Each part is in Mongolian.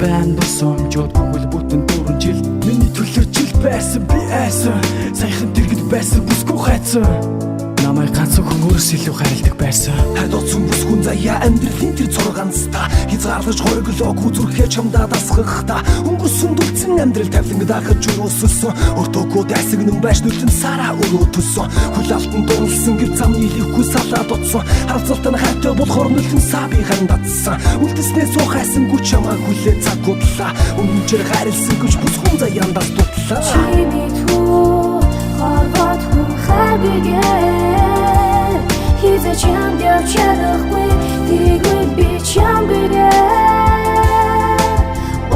байн босомжод гүгэл бүтэн 4 жил миний төлөөр жил байсан би айсан саяхан дэргэд байсан бүсгүй хайцсан намайг ганц хүн өөрөөс илүү хайрладаг байсан. Хайдоцсон бүсгүн заяа амьдралын тэр зургаанста хязгаарлаж хориглоогүй зүрхээ чамдаа дасгахта өнгөрсөн дүлцэн амьдрал тавлан даахад журөөссөн өртөөгөө дайсагнан байж нүлэн сараа өрөө төссөн хөл алтан дурлсан гэв зам нийлэхгүй салаад утсан харцалтан хайтай болохоор нүлэн саби хандадсан үлдэснээ суухайсангүй чамаа хүлээ цаг удлаа өмнөчөр хайрлсан гэж бүсгүн заяандаас дутлаа Чимээ түү хорвот хүн хайбигээ Хизээ чам дэвчадахгүй Тэггүй би чам бигээ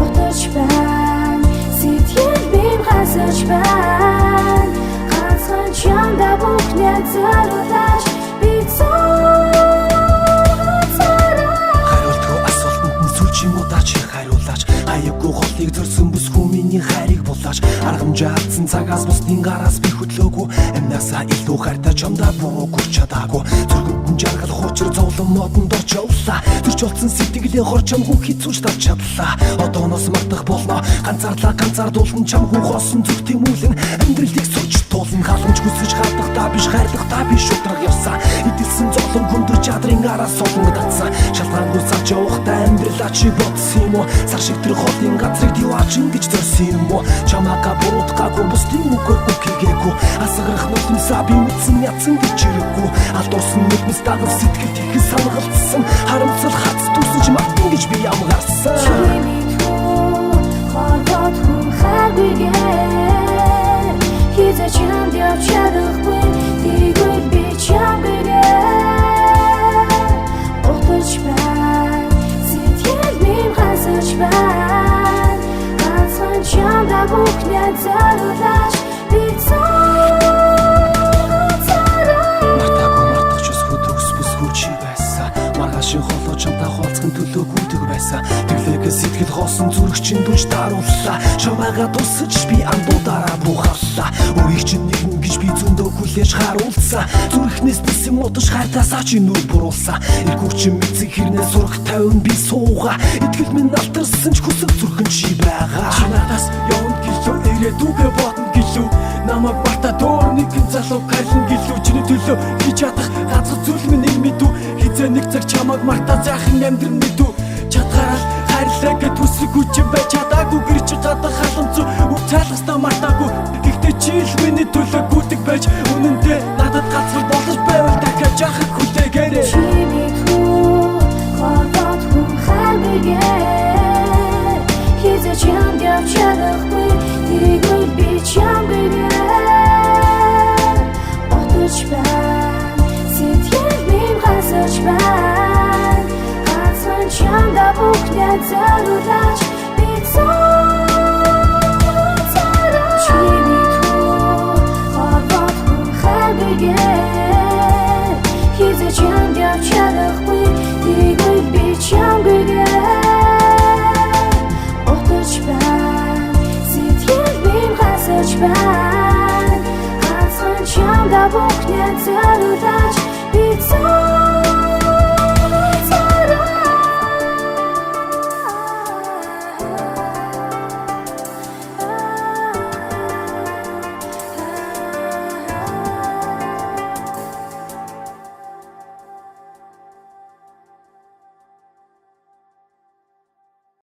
Утаж байна Сэтгэл бим хасаж байна Ганцхан чамда бүхнээ зориулж Би Хариултгүй асуултанд нь сүлжийн удаа чи хариулаач Хаяггүй голыг зорсон бүсгүй миний хайрыг булаач Аргамжаа алдсан цагаас бусдын гараас би хөдлөөгүй Амнасаа илүү хайртай чамдаа буруу гүрч чадаагүй Зүрхэнд нь жаргал хуучир зовлон модонд орч явлаа Төрч болсон сэтгэлээ хор чамгүй хизүүж давч чадлаа Одооноос мартах болно ганцаардуулан чамгүй хоосон зүг тэмүүлэн Амьдралыг сурч туулан халамж хүсэж хадахтаа биш хайрлахтаа биш утрах явсаа Идэлсэн зовлон хүндэр чадрын араас солонгодатсан Шалгаангүй сарж явахдаа амьдралаа чи бодсон юм уу Сар шиг тэр холын газрыг диваач ингэж зорсон юм уу Чамаага буруутгаагүй бусдын үгээр үхийгээгүй Асгарах нулимсаа би мэдсэн ядсан гэж чирэггүй Алдуурсан нүднэс дагал сэтгэл ихэн санагалтсан Харамсал хац дүүсэн ч мартан гэж би ямгарсан Чимээ түү хорвот хүн хайбигээ Хизээ чам дэвчадахгүй Тэггүй би чам бигээ Утаж байна Сэтгэл бим хасаж байна Ганцхан чамда бүхнээ зориулж Би Мартах чөсгөө төгс бүсгүй чи байсан Маргаашийн холоо чамтай хоолцохын төлөө гүйдэг байсан Тэглээгээ сэтгэл хоосон зүрх чинь дүнж таарууллаа Чамайгаа тусаж би андуудаараа буухаллаа Өөрийг чинь нэгэн гэж би зөндөө хүлээж харуулсан Зүрхнээс дэсэн мутаж хайртаасаа чи нүр буруулсан Иргүү чи мэдсэн хэрнээ сурах 50 би сууга Итгэл минь алтарсан ч хүсэл зүрхэн чи байгаа Чамаас явна гэлөө ирээдүгээ бодно гэлөө намайг барта дөр нэгэн залуу кайлан гэлөө чиний төлөө хийж чадах ганцхан зүйл минь нэг мэдүү хизээ нэг цаг чамайг марта заахын амьдрын мэдүү чадхаараа хайрлаа гэд хүсэхгүй чи байж чадаагүй гэр чи гадах халамж үр цайлгастаа мартаагүй гэхдээ чи л миний төлөө гүдэг байж үнэндээ надад ганцхан болж байвал дахиад жахах хүлээгээрэй Чимээ түү хорвот хүн хайбигээ Хизээ чам дэвчадахгүй Тэггүй би чам бигээ Утаж байна Сэтгэл бим хасаж байна Ганцхан чамда бүхнээ зориулж Би Чимээ түү хорвот хүн хайбигээ Хизээ чам дэвчадахгүй Тэггүй би чам бигээ Утаж байна Сэтгэл бим хасаж байна Ганцхан чамда бүхнээ зориулж Би